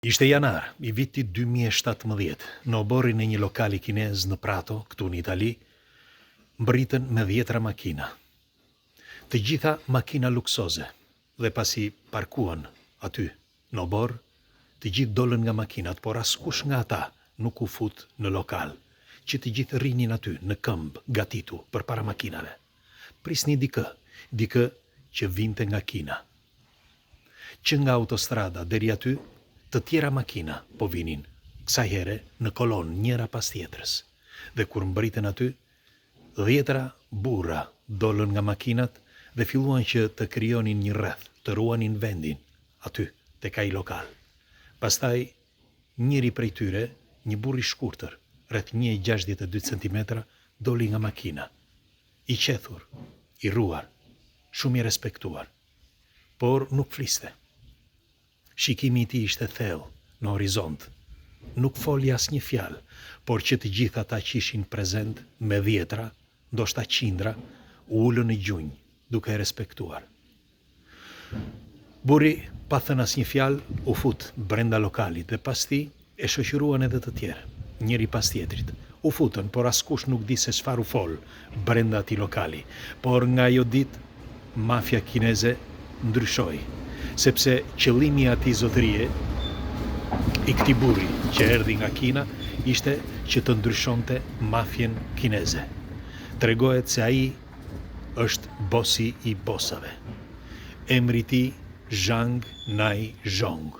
Ishte janar i vitit 2017, në oborrin e një lokali kinez në Prato, këtu në Itali, mbritën me 10 makina. Të gjitha makina luksoze, dhe pasi parkuan aty në obor, të gjithë dolën nga makinat, por askush nga ata nuk u fut në lokal, që të gjithë rinin aty në këmbë, gatitu për para makinave. Prisni dikë që vinte nga Kina. Që nga autostrada deri aty, të tjera makina po vinin, kësaj here në kolon njëra pas tjetrës. Dhe kur mbritën aty, 10 burra dolën nga makinat dhe filluan që të krijonin një rreth, të ruanin vendin aty tek ai lokal. Pastaj njëri prej tyre, një burr i shkurtër, rreth 1,62 cm, doli nga makina, i qethur, i ruar, shumë i respektuar, por nuk fliste. Shikimi i tij ishte thellë në horizont. Nuk foli asnjë fjalë, por që të gjithë ata që ishin prezent me 10, ndoshta qindra, u ulën në gjunjë, duke e respektuar. Burri, pa thënë asnjë fjalë, u fut brenda lokalit dhe pas tij e shoqëruan edhe të tjerë, njëri pas tjetrit. U futën, por askush nuk di se çfarë u fol brenda atij lokali. Por nga ajo ditë, mafia kineze ndryshoi, sepse qëllimi i atij zotërie, i këtij burri që erdhi nga Kina, ishte që të ndryshonte mafien kineze. Tregohet se ai është bosi i bosave. Emri i tij Zhang Naizhong.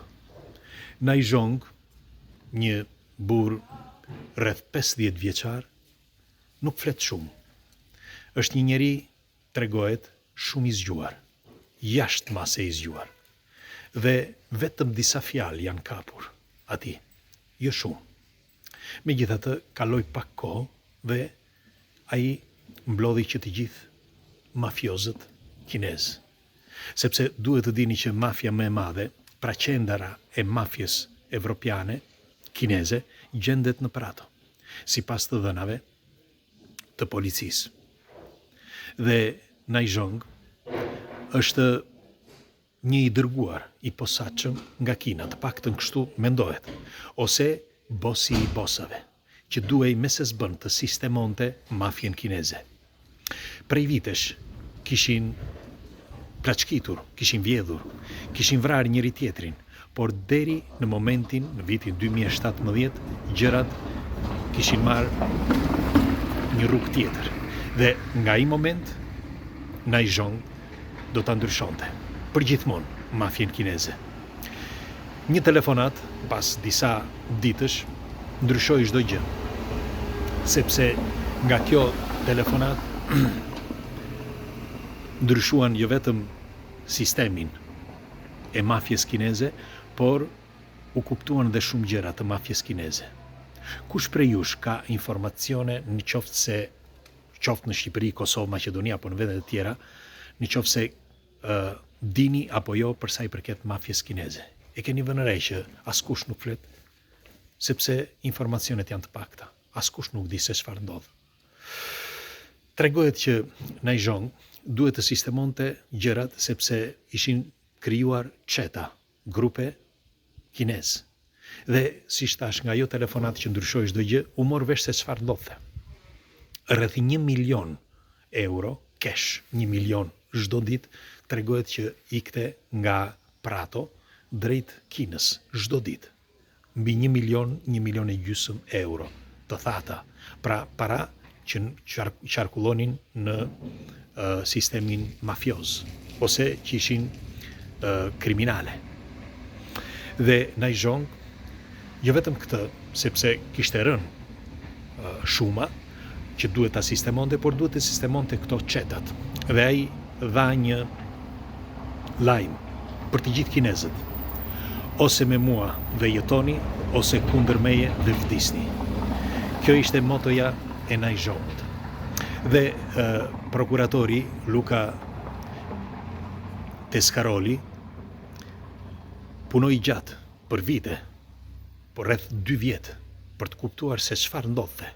Naizhong, një burr rreth 50 vjeçar, nuk flet shumë. Është një njeri, tregohet, shumë i zgjuar, jashtë mase i zgjuar. Dhe vetëm disa fjalë janë kapur atij, jo shumë. Megjithatë, kaloi pak kohë dhe ai mblodhi që të gjithë mafiozët kinez. Sepse duhet të dini që mafia më e madhe, pra qendra e mafjes evropiane, kineze, gjendet në Prato, sipas të dhënave të policisë. Dhe Naizhong është një i dërguar i posaçëm nga Kina, të paktën kështu mendohet, ose bosi i bosave, që duhej me se s'bën të sistemonte mafien kineze. Prej vitesh kishin plaçkitur, kishin vjedhur, kishin vrarë njëri tjetrin, por deri në momentin, në vitin 2017, gjërat kishin marrë një rrugë tjetër. Dhe nga ai moment, Naizhong do ta ndryshonte përgjithmonë mafien kineze. Një telefonat pas disa ditësh ndryshoi çdo gjë. Sepse nga kjo telefonat ndryshuan jo vetëm sistemin e mafjes kineze, por u kuptuan dhe shumë gjëra të mafjes kineze. Kush prej jush ka informacione, në qoftë në Shqipëri, Kosovë, Maqedoni apo në vende të tjera, në qoftë se dini apo jo për sa i përket mafjes kineze. E keni vënë re që askush nuk flet, sepse informacionet janë të pakta. Askush nuk di se çfarë ndodh. Tregohet që Naizhong duhet të sistemonte gjërat sepse ishin krijuar çeta, grupe kinez. Dhe siç thash, nga ajo telefonat që ndryshoi çdo gjë, u mor vesh se çfarë ndodhte. Rreth 1 milion euro cash, 1 milion çdo ditë, tregohet që ikte nga Prato drejt Kinës çdo ditë. Mbi 1 milion, 1,5 milion euro të thata, pra para që qarkullonin në sistemin mafioz, ose që ishin kriminale. Dhe Naizhong, jo vetëm këtë, sepse kishte rënë shuma që duhet ta sistemonte, por duhet të sistemonte këto çetat. Dhe ai dha një lajm për të gjithë kinezët. Ose me mua dhe jetoni, ose kundër meje dhe vdisni. Kjo ishte motoja e Naizhongut. Dhe prokuratori Luca Tescaroli punoi gjatë për vite, por rreth 2 vjet, për të kuptuar se çfarë ndodhte.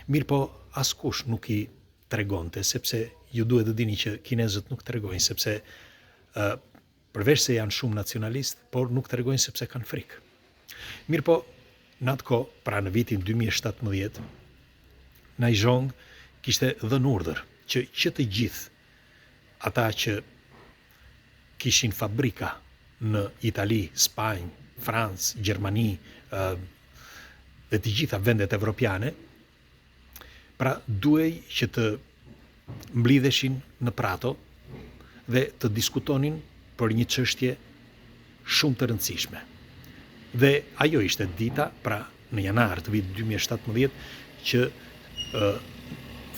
Mirë po, askush nuk i tregonte, sepse ju duhet të dini që kinezët nuk tregojnë, sepse përveç se janë shumë nacionalist, por nuk tregojnë sepse kanë frikë. Mirë po, në atë kohë, pra në vitin 2017, Nai Zhong kishte dhënë urdhër që të gjithë ata që kishin fabrika në Itali, Spanjë, Francë, Gjermani dhe të gjitha vendet evropiane, pra duhej që të mblidheshin në Prato dhe të diskutonin për një çështje shumë të rëndësishme. Dhe ajo ishte dita, pra në janar të vitit 2017, që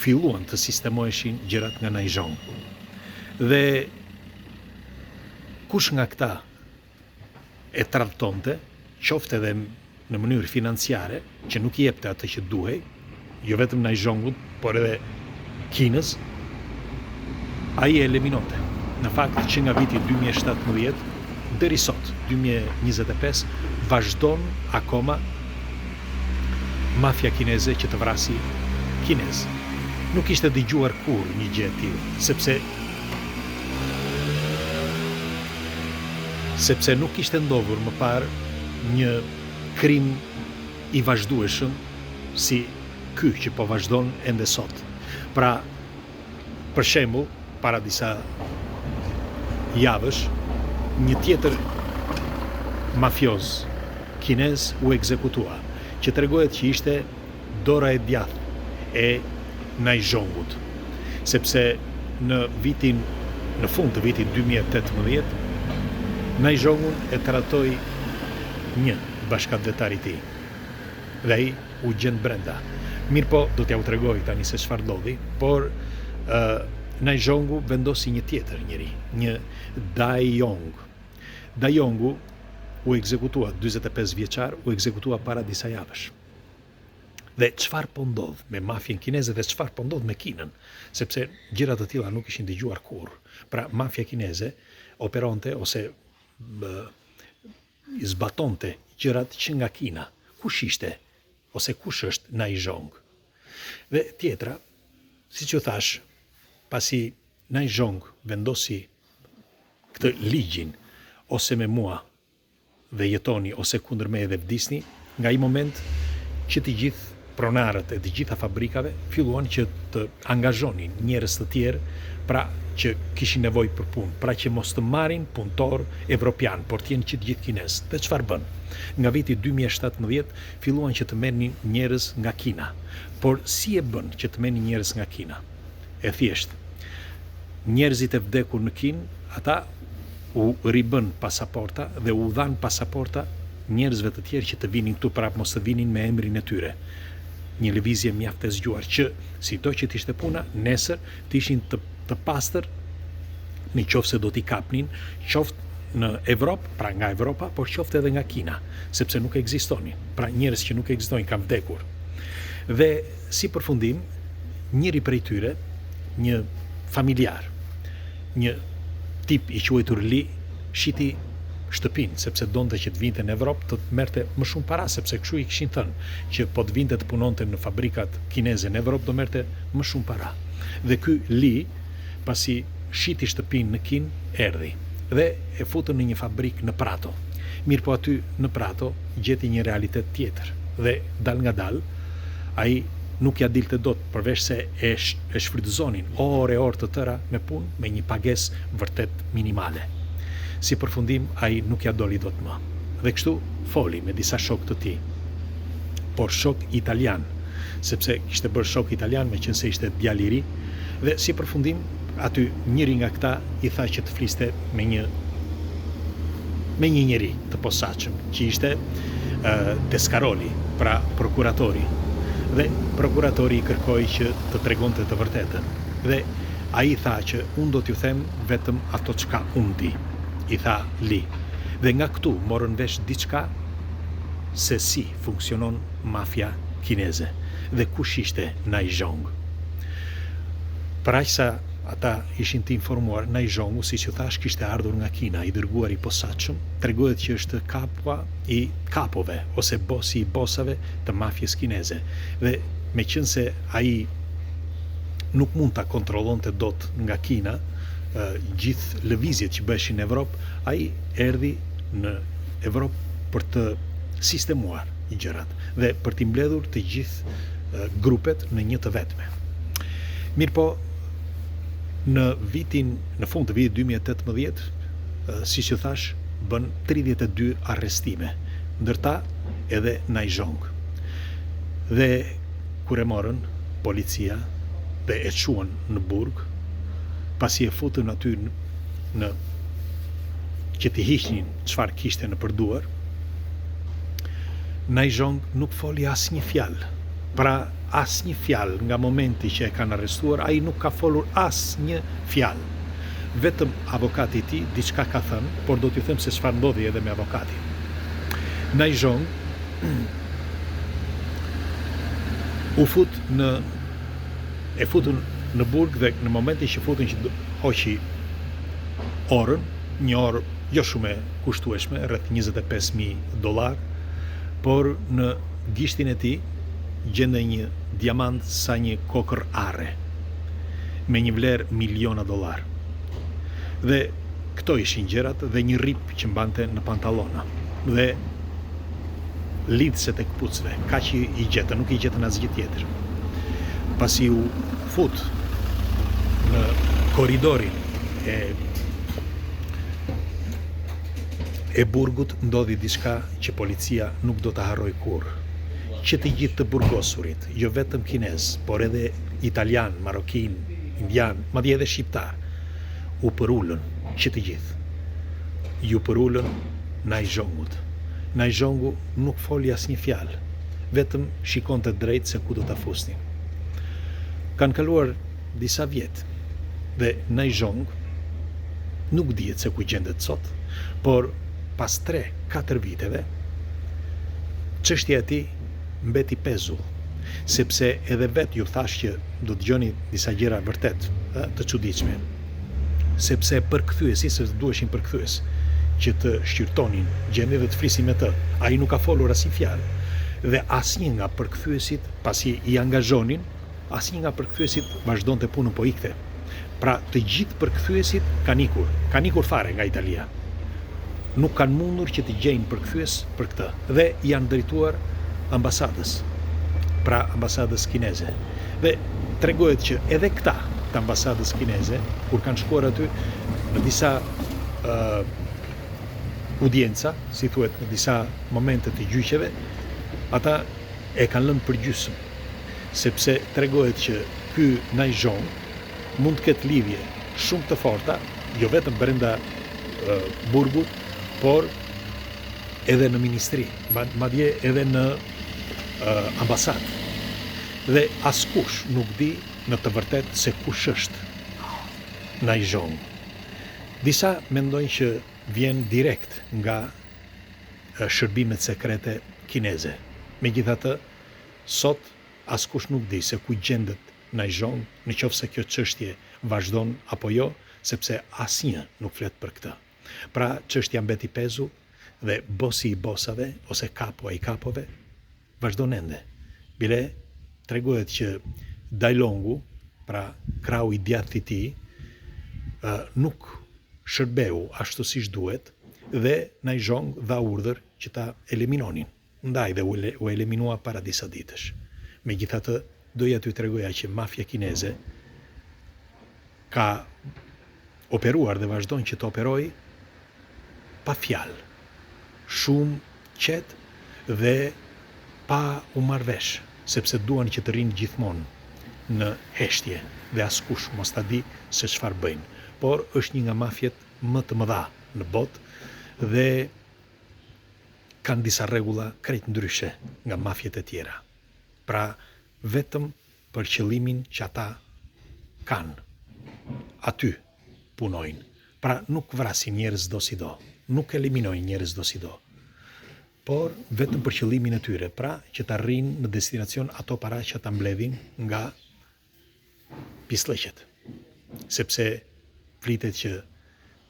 filluan të sistemoheshin gjërat nga Nai Zhong. Dhe kush nga këta e trajtonte, qofte edhe në mënyrë financiare, që nuk i jepte atë që duhej, jo vetëm Nai Zhongut, por edhe Kinës, ai e eliminonte. Në fakt që nga viti 2017 deri sot, 2025, vazhdon akoma mafia kineze që të vrasi kinez. Nuk ishte dëgjuar kur një gjë e tillë, sepse nuk ishte ndodhur më parë një krim i vazhdueshëm si ky që po vazhdon ende sot. Pra, për shembull, para disa javësh, një tjetër mafioz kinez u ekzekutua, që tregohet që ishte dora e djathtë e Nai Zhongut, sepse në fund të vitit 2018, Nai Zhongun e tratoi një bashkëdhetar i tij, dhe ai u gjend brenda. Mirë po, do t'ja u tregoj tani se çfarë ndodhi, por Nai Zhongu vendosi një tjetër njeri, një Dai Yong. Dai Yongu u ekzekutua, 45 vjeçar, u ekzekutua para disa javësh. Dhe çfarë po ndodh me mafien kineze dhe çfarë po ndodh me Kinën, sepse gjëra të tilla nuk ishin dëgjuar kurrë. Pra, mafia kineze operonte ose zbatonte gjërat që nga Kina. Kush ishte ose kush është Nai Zhong? Dhe tjetra, siç u thash, pasi Nai Zhong vendosi këtë ligjin ose me mua dhe jetoni ose kundër me dhe vdisni, nga i moment që të gjithë pronarët e të gjitha fabrikave filluan që të angazhonin njerëz të tjerë, pra që kishin nevojë për punë, pra që mos të marrin punëtor evropian, por të jenë që të gjithë kinez. Dhe çfarë bën? Nga viti 2017 filluan që të merrnin njerëz nga Kina. Por si e bën që të merrnin njerëz nga Kina? E thjesht. Njerëzit e vdekur në Kinë, ata u ribën pasaporta dhe u dhan pasaporta njerëzve të tjerë që të vinin këtu, prapë mos të vinin me emrin e tyre. Një lëvizje mjaft e zgjuar që sido që t'ishte puna, nesër t'ishin të pastër, në qoftë se do t'i kapnin, qoftë në Evropë, pra nga Evropa, por qoftë edhe nga Kina, sepse nuk ekzistonin. Pra njerëz që nuk ekzistojnë kanë vdekur. Dhe si përfundim, njëri prej tyre, një familjar, një tip i quajtur Li, shiti shtëpinë, sepse donte që të vinte në Evropë të merrte më shumë para, sepse kështu i kishin thënë që po të vinte të punonte në fabrikat kineze në Evropë do merrte më shumë para. Dhe ky Li, pasi shiti shtëpinë në Kinë, erdhi dhe e futën në një fabrik në Prato. Mirë po aty në Prato gjeti një realitet tjetër dhe dal nga dal ai nuk ja dilte dot, përveç se e shfrytëzonin orë të tëra me punë me një pagesë vërtet minimale. Si përfundim, ai nuk ja doli dot më. Dhe kështu foli me disa shok të tij, por shok italian, sepse kishte bërë shok italian meqense ishte djalë i ri, dhe si përfundim aty njëri nga këta i tha që të fliste me një njeri të posaçëm, që ishte Tescaroli, pra prokuratori. Dhe prokuratori i kërkoi që të tregonte të vërtetën. Dhe ai tha që unë do t'ju them vetëm ato çka unë di, i tha Li. Dhe nga këtu morën vesh diçka se si funksionon mafia kineze dhe kush ishte Nai Zhong. Për aq sa ata ishin të informuar, Nai Zhongu, siç u thash, kishte ardhur nga Kina, i dërguar i posaçëm, tregohet që është kapa i kapove ose bosi i bosave të mafjes kineze. Dhe meqense ai nuk mund ta kontrollonte dot nga Kina gjithë lëvizjet që bëheshin në Evropë, ai erdhi në Evropë për të sistemuar gjërat dhe për t'i mbledhur të gjithë grupet në një të vetme. Mirë po, në fund të vitit 2018, si që thash, bën 32 arrestime, ndërta edhe Naizhong. Dhe kur e morën policia dhe e çuan në burg, pasi e futën aty në që t'i hiqnin çfarë kishte në përduar, Naizhong nuk foli asnjë fjalë. Pra asnjë fjalë nga momenti që e kanë arrestuar, ai nuk ka folur asnjë fjalë. Vetëm avokati i tij diçka ka thënë, por do t'ju them se çfarë ndodhi edhe me avokatin. Naizhong u futën në burg dhe në momentin që futën që hoqi orën, një orë jo shumë e kushtueshme, rreth $25,000, por në gishtin e tij gjende një diamant sa një kokër arre, me një vlerë miliona $. Dhe këto ishin gjërat dhe një rip që mbante në pantallona. Dhe lidhset e këpucve, kaq i gjetën, nuk i gjetën asgjë tjetër. Pasi u fut në korridorin e burgut, ndodhi diçka që policia nuk do ta harroj kurrë. Që të gjithë të burgosurit, jo vetëm kinez, por edhe italian, marokin, indian, madje edhe shqiptar, u përullën, që të gjithë. Ju përullën Naizhongut. Naizhongu nuk foli asnjë fjalë, vetëm shikonte drejt se ku do ta fusnin. Kanë kaluar disa vjet dhe Naizhong nuk dihet se ku gjendet sot, por pas 3-4 viteve çështja e tij mbeti pezull, sepse edhe vet ju thash që do dëgjoni disa gjëra vërtet të çuditshme. Sepse përkthyesi, se duheshin përkthyes që të shqyrtonin gjendjen dhe të flisin me të. Ai nuk ka folur asnjë fjalë. Dhe asnjë nga përkthyesit, pasi i angazhonin, asnjë nga përkthyesit vazhdonte punën, po ikte. Pra të gjithë përkthyesit kanë ikur fare nga Italia. Nuk kanë mundur që të gjejnë përkthyes për këtë dhe janë drejtuar ambasadës, pra ambasadës kineze. Dhe tregohet që edhe këta të ambasadës kineze, kur kanë shkuar aty në disa audienca, si thuhet, në disa momente të gjyqeve, ata e kanë lënë për gjysmë, sepse tregohet që ky Naizhong mund të ketë lidhje shumë të forta, jo vetëm brenda burgut, por edhe në ministri, madje edhe në ambasadë. Dhe askush nuk di në të vërtet se kush është Naizhong. Disa mendojnë që vjen direkt nga shërbimet sekrete kineze. Megjithatë, sot askush nuk di se ku gjendet Naizhong, nëse kjo çështje vazhdon apo jo, sepse asnjë nuk flet për këtë. Pra çështja mbeti pezu dhe bosi i bosave ose kapo ai kapove vazhdon ende. Bile tregohet që Dailongu, pra krau i djathtë i tij, nuk shërbeu ashtu siç duhet dhe Naizhong dha urdhër që ta eliminonin. Ndaj dhe u eliminua para disa ditësh. Megjithatë, doja t'ju tregoja që mafia kineze ka operuar dhe vazhdon që të operojë pa fjalë, shumë qetë dhe pa u marrë vesh, sepse duan që të rinë gjithmonë në heshtje dhe askush mos ta di se çfarë bëjnë. Por është një nga mafjet më të mëdha në botë dhe kanë disa rregulla krejt ndryshe nga mafjet e tjera. Pra vetëm për qëllimin që ata kanë, aty punojnë. Pra nuk vrasin njerëz do si do, nuk eliminojnë njerëz do si do, por vetëm për qëllimin e tyre, pra që të arrijnë në destinacion ato para që ta mbledhin nga pislleqet. Sepse flitet që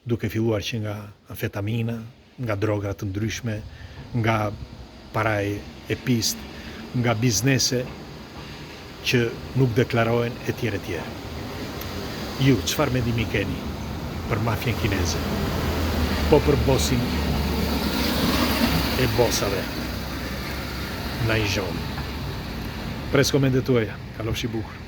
duke filluar që nga amfetamina, nga droga të ndryshme, nga paraj e pist, nga biznese që nuk deklarohen e tjere tjere. Ju, çfarë mendimi keni për mafjen kineze? Po për bosin e bosave, na i gjonë. Pres komendet tuaja, kalofshi bukur.